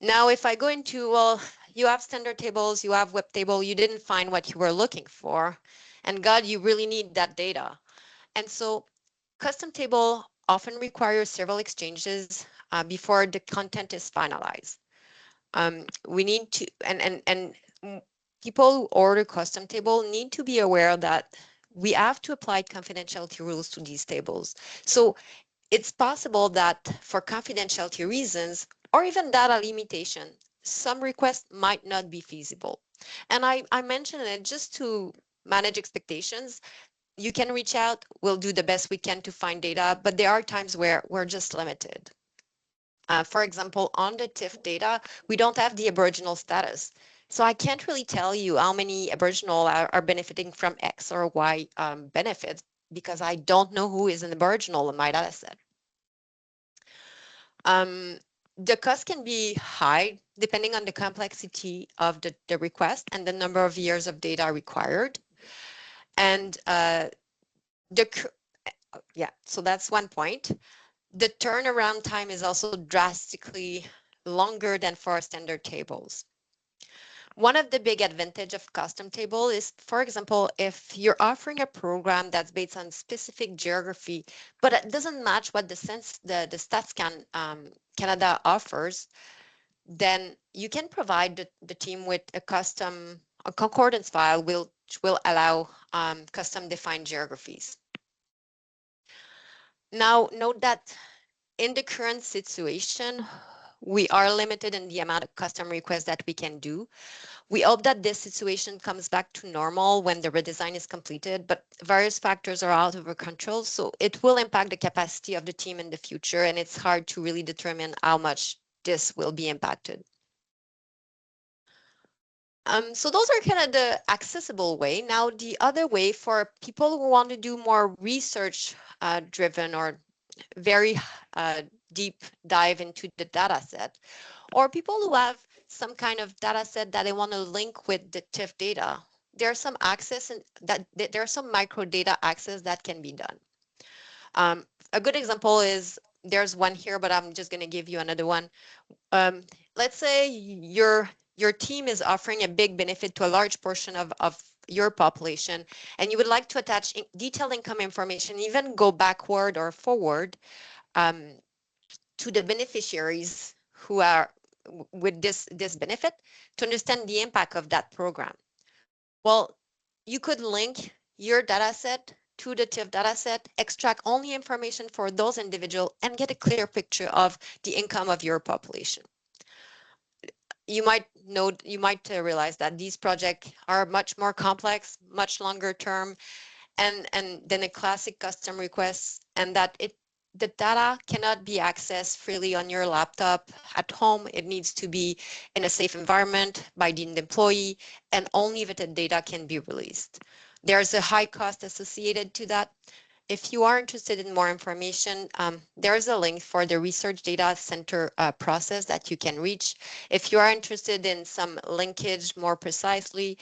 Now, if I go into, well, you have standard tables, you have web table, you didn't find what you were looking for, and God, you really need that data. And so custom table often requires several exchanges before the content is finalized. We need to, and people who order custom table need to be aware that we have to apply confidentiality rules to these tables. So it's possible that for confidentiality reasons or even data limitation, some requests might not be feasible. And I mentioned it just to manage expectations. You can reach out, we'll do the best we can to find data, but there are times where we're just limited. For example, on the TIFF data, we don't have the Aboriginal status. So I can't really tell you how many Aboriginal are benefiting from X or Y benefits because I don't know who is an Aboriginal in my data set. The cost can be high depending on the complexity of the request and the number of years of data required. And so that's one point. The turnaround time is also drastically longer than for standard tables. One of the big advantage of custom table is, for example, if you're offering a program that's based on specific geography, but it doesn't match what the StatsCan Canada offers, then you can provide the team with a concordance file which will allow custom defined geographies. Now, note that in the current situation, we are limited in the amount of custom requests that we can do. We hope that this situation comes back to normal when the redesign is completed, but various factors are out of our control, so it will impact the capacity of the team in the future, and it's hard to really determine how much this will be impacted. So those are kind of the accessible way. Now, the other way for people who want to do more research driven or very deep dive into the data set, or people who have some kind of data set that they want to link with the TIFF data, there's some access and that there's some micro data access that can be done. A good example is there's one here, but I'm just going to give you another one. Let's say your team is offering a big benefit to a large portion of your population, and you would like to attach detailed income information, even go backward or forward to the beneficiaries who are with this benefit to understand the impact of that program. Well, you could link your data set to the TIFF data set, extract only information for those individuals, and get a clear picture of the income of your population. You might realize that these projects are much more complex, much longer term, and than a classic custom request, and that the data cannot be accessed freely on your laptop at home. It needs to be in a safe environment by the employee, and only the data can be released. There's a high cost associated to that. If you are interested in more information, there's a link for the Research Data Center process that you can reach. If you are interested in some linkage more precisely,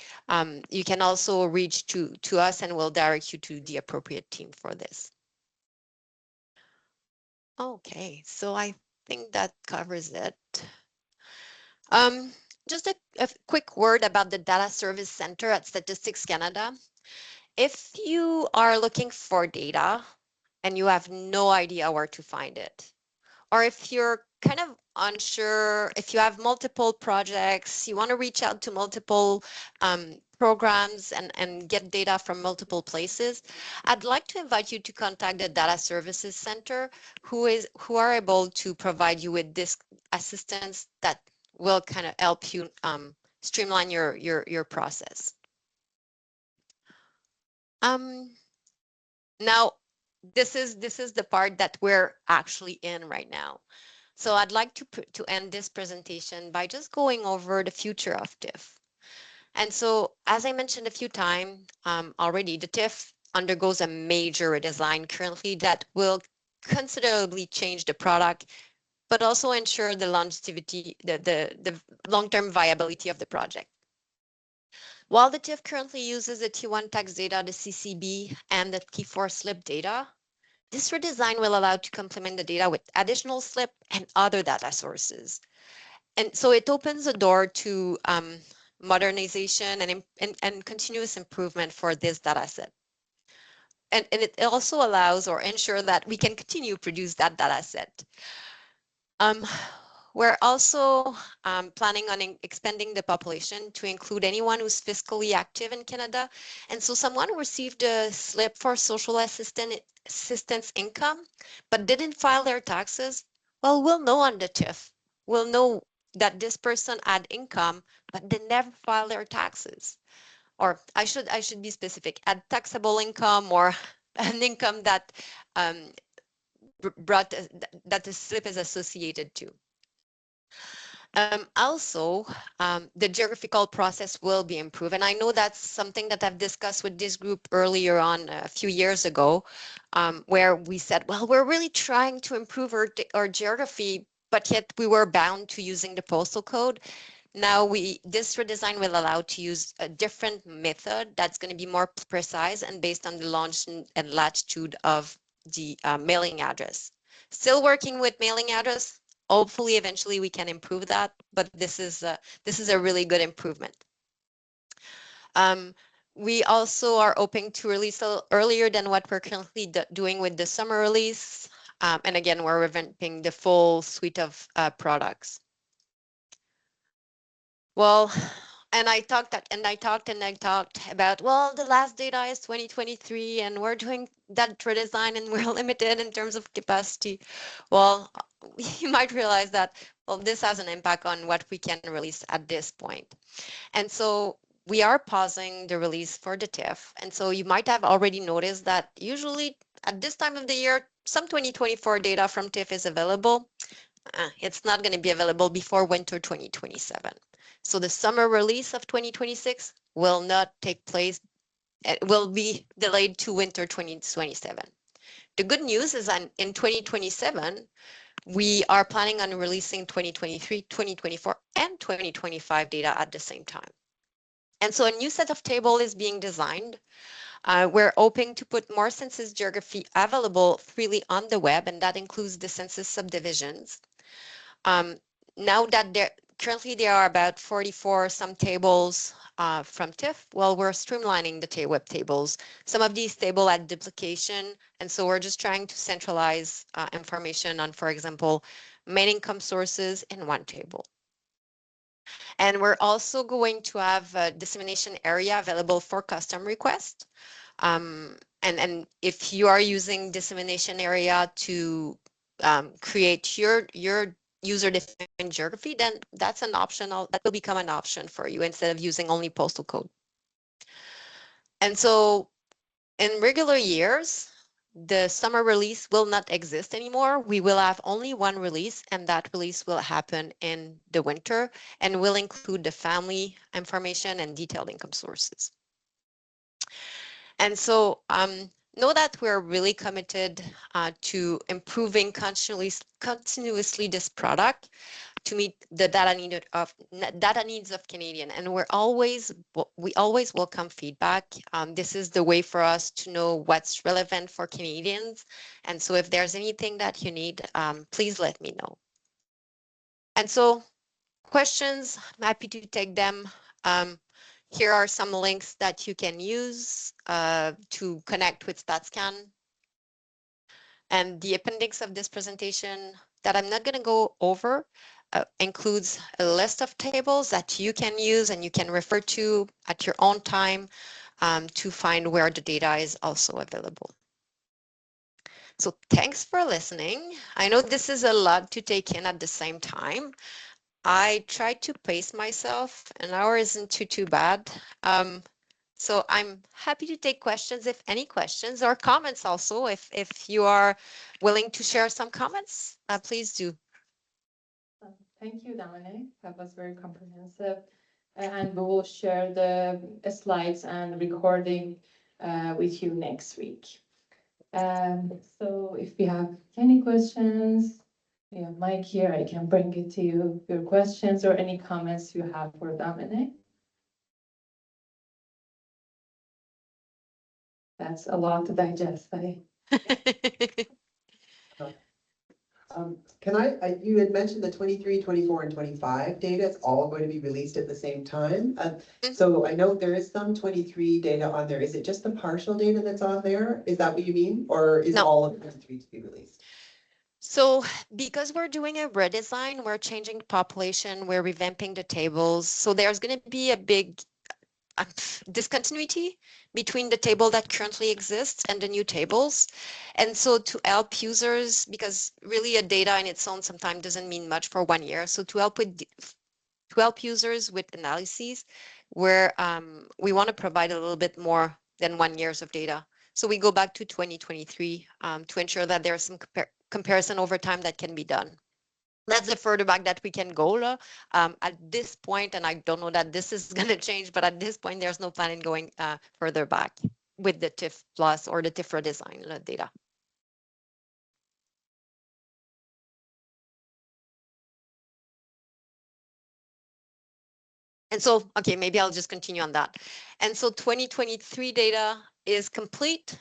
you can also reach to us and we'll direct you to the appropriate team for this. Okay, so I think that covers it. Just a quick word about the Data Service Center at Statistics Canada. If you are looking for data and you have no idea where to find it, or if you're kind of unsure, if you have multiple projects, you want to reach out to multiple programs and get data from multiple places, I'd like to invite you to contact the Data Services Center, who are able to provide you with this assistance that will kind of help you streamline your process. Now, this is the part that we're actually in right now. So I'd like to end this presentation by just going over the future of TIFF. And so, as I mentioned a few times already, the TIFF undergoes a major redesign currently that will considerably change the product, but also ensure the longevity, the long-term viability of the project. While the TIFF currently uses the T1 tax data, the CCB, and the T4 slip data, this redesign will allow to complement the data with additional slip and other data sources. And so it opens the door to modernization and continuous improvement for this data set. And it also allows or ensure that we can continue produce that data set. We're also planning on expanding the population to include anyone who's fiscally active in Canada. And so someone who received a slip for social assistance income, but didn't file their taxes, well, we'll know on the TIF. We'll know that this person had income, but they never filed their taxes. Or I should be specific, had taxable income or an income that brought that the slip is associated to. Also, the geographical process will be improved. And I know that's something that I've discussed with this group earlier on a few years ago, where we said, well, we're really trying to improve our geography, but yet we were bound to using the postal code. Now this redesign will allow to use a different method that's going to be more precise and based on the longitude and latitude of the mailing address. Still working with mailing address. Hopefully, eventually we can improve that, but this is a really good improvement. We also are hoping to release earlier than what we're currently doing with the summer release. And again, we're revamping the full suite of products. Well, and I talked about, well, the last data is 2023 and we're doing that redesign and we're limited in terms of capacity. Well, you might realize that, well, this has an impact on what we can release at this point. And so we are pausing the release for the TIF. And so you might have already noticed that usually at this time of the year, some 2024 data from TIF is available. It's not going to be available before winter 2027. So the summer release of 2026 will not take place. It will be delayed to winter 2027. The good news is that in 2027, we are planning on releasing 2023, 2024, and 2025 data at the same time. And so a new set of table is being designed. We're hoping to put more census geography available freely on the web, and that includes the census subdivisions. Now that currently there are about 44 some tables from TIF, well, we're streamlining the web tables. Some of these tables had duplication, and so we're just trying to centralize information on, for example, main income sources in one table. And we're also going to have a dissemination area available for custom requests. And if you are using dissemination area to create your user-defined geography, then that's an optional, that will become an option for you instead of using only postal code. And so in regular years, the summer release will not exist anymore. We will have only one release, and that release will happen in the winter and will include the family information and detailed income sources. And so know that we're really committed to improving continuously this product to meet the data needs of Canadian, and we always welcome feedback. This is the way for us to know what's relevant for Canadians, and so if there's anything that you need, please let me know. And so questions, I'm happy to take them. Here are some links that you can use to connect with StatsCan. And the appendix of this presentation that I'm not going to go over includes a list of tables that you can use and you can refer to at your own time to find where the data is also available. So thanks for listening. I know this is a lot to take in at the same time. I tried to pace myself. An hour isn't too bad. So I'm happy to take questions, if any questions, or comments also. If you are willing to share some comments, please do. Thank you, Dominic. That was very comprehensive. And we will share the slides and recording with you next week. So if you have any questions, we have Mike here. I can bring it to you. Your questions or any comments you have for Dominic. That's a lot to digest. You had mentioned the 23, 24, and 25 data, it's all going to be released at the same time. So I know there is some 23 data on there. Is it just the partial data that's on there? Is that what you mean? Or is No. all of 23 to be released? So because we're doing a redesign, we're changing the population, we're revamping the tables. So there's going to be a big discontinuity between the table that currently exists and the new tables. And so to help users, because really a data in its own sometimes doesn't mean much for 1 year. So to help users with analyses where we want to provide a little bit more than 1 years of data. So we go back to 2023 to ensure that there's some comparison over time that can be done. That's the further back that we can go at this point, and I don't know that this is going to change, but at this point, there's no plan in going further back with the TIFF plus or the TIFF redesign data. And so, okay, maybe I'll just continue on that. And so 2023 data is complete,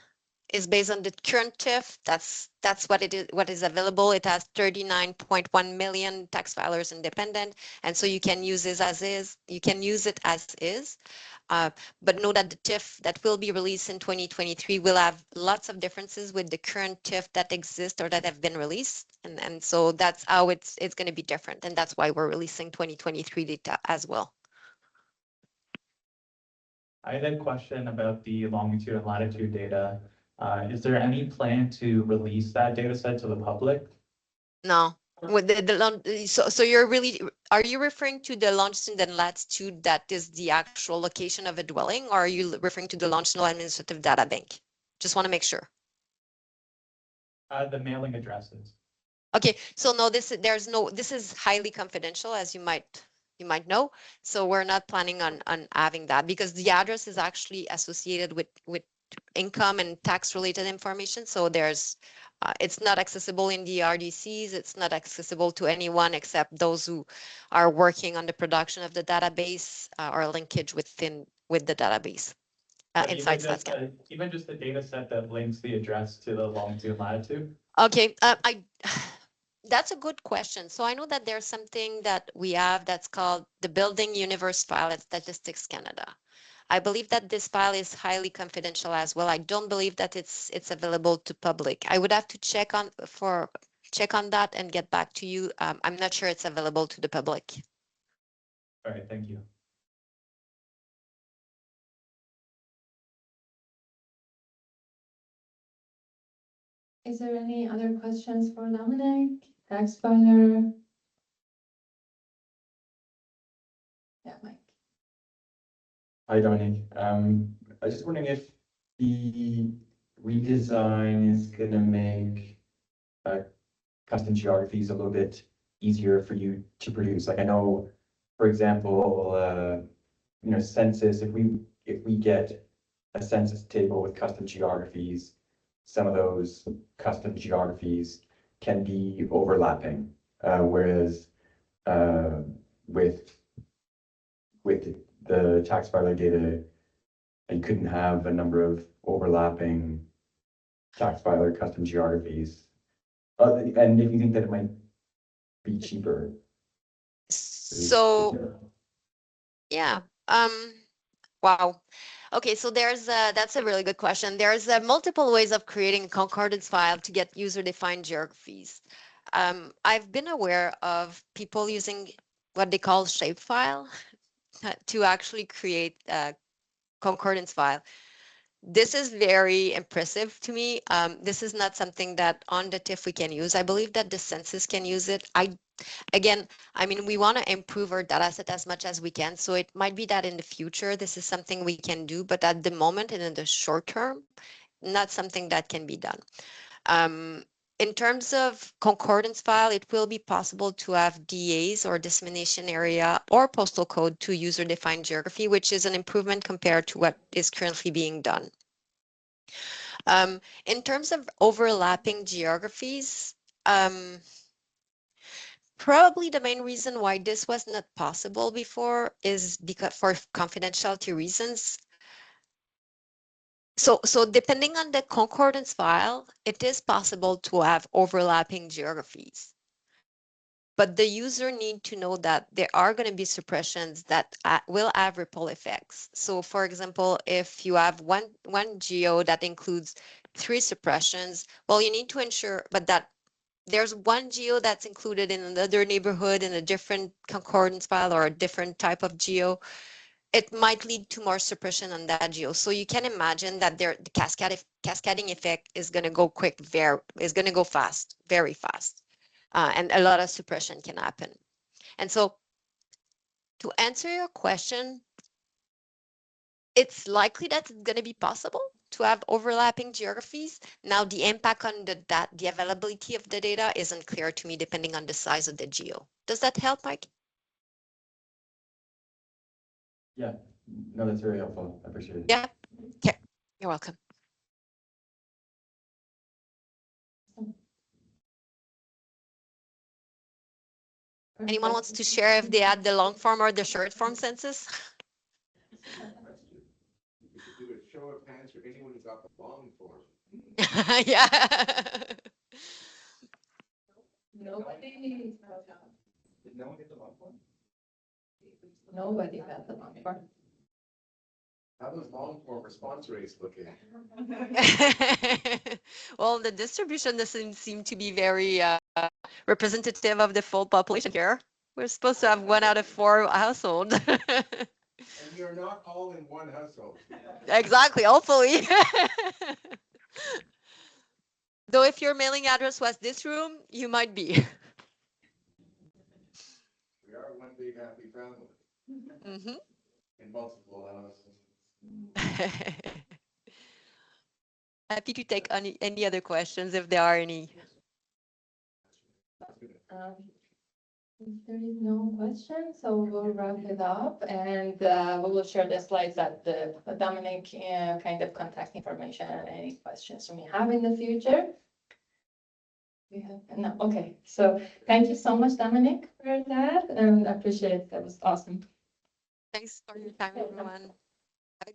is based on the current TIFF. That's what it is, what is available. It has 39.1 million tax filers independent, and so you can use this as is. You can use it as is, but know that the TIFF that will be released in 2023 will have lots of differences with the current TIFF that exist or that have been released, and so that's how it's going to be different, and that's why we're releasing 2023 data as well. I had a question about the longitude and latitude data. Is there any plan to release that data set to the public? No. With so you're really, are you referring to the longitude and latitude that is the actual location of a dwelling, or are you referring to the longitudinal administrative data bank? Just want to make sure. The mailing addresses. Okay, so no, this is highly confidential, as you might know. So we're not planning on having that, because the address is actually associated with income and tax related information. So there's it's not accessible in the RDCs. It's not accessible to anyone except those who are working on the production of the database or linkage with the database inside StatScan. Even just the data set that links the address to the longitude and latitude? Okay, that's a good question. So I know that there's something that we have that's called the Building Universe file at Statistics Canada. I believe that this file is highly confidential as well. I don't believe that it's available to public. I would have to check on that and get back to you. I'm not sure it's available to the public. All right, thank you. Is there any other questions for Dominic? Taxfiler? Yeah, Mike. Hi, Dominic. I was just wondering if the redesign is going to make custom geographies a little bit easier for you to produce. Like I know, for example, census. If we get a census table with custom geographies, some of those custom geographies can be overlapping, whereas with the tax filer data, you couldn't have a number of overlapping tax filer custom geographies. And if you think that it might be cheaper. So, yeah. Wow. Okay, so that's a really good question. There's multiple ways of creating a concordance file to get user-defined geographies. I've been aware of people using what they call shapefile to actually create a concordance file. This is very impressive to me. This is not something that on the TIFF we can use. I believe that the census can use it. Again, I mean, we want to improve our data set as much as we can. So it might be that in the future, this is something we can do, but at the moment and in the short term, not something that can be done. In terms of concordance file, it will be possible to have DAs or dissemination area or postal code to user-defined geography, which is an improvement compared to what is currently being done. In terms of overlapping geographies, probably the main reason why this was not possible before is because for confidentiality reasons. So depending on the concordance file, it is possible to have overlapping geographies. But the user need to know that there are going to be suppressions that will have ripple effects. So for example, if you have one geo that includes 3 suppressions, well, you need to ensure, but that there's one geo that's included in another neighborhood in a different concordance file or a different type of geo, it might lead to more suppression on that geo. So you can imagine that the cascading effect is going to go is going to go fast, very fast. And a lot of suppression can happen. And so to answer your question, it's likely that it's going to be possible to have overlapping geographies. Now, the impact on the availability of the data isn't clear to me depending on the size of the geo. Does that help, Mike? Yeah, no, that's very helpful. I appreciate it. Yeah, okay, you're welcome. Anyone wants to share if they had the long form or the short form census? You could do a show of hands for anyone who got the long form. Yeah. Nobody. Did no one get the long one? Nobody got the long form. How was long form response rates looking? Well, the distribution doesn't seem to be very representative of the full population here. We're supposed to have 1 out of 4 households. And you're not all in one household. Exactly, hopefully. Though if your mailing address was this room, you might be. We are one big happy family Mhm. in multiple houses. Happy to take any other questions if there are any. If there is no question, so we'll wrap it up and we will share the slides at the Dominic kind of contact information and any questions you may have in the future. We have, no, okay, so thank you so much, Dominic, for that, and I appreciate it. That was awesome. Thanks for your time, everyone.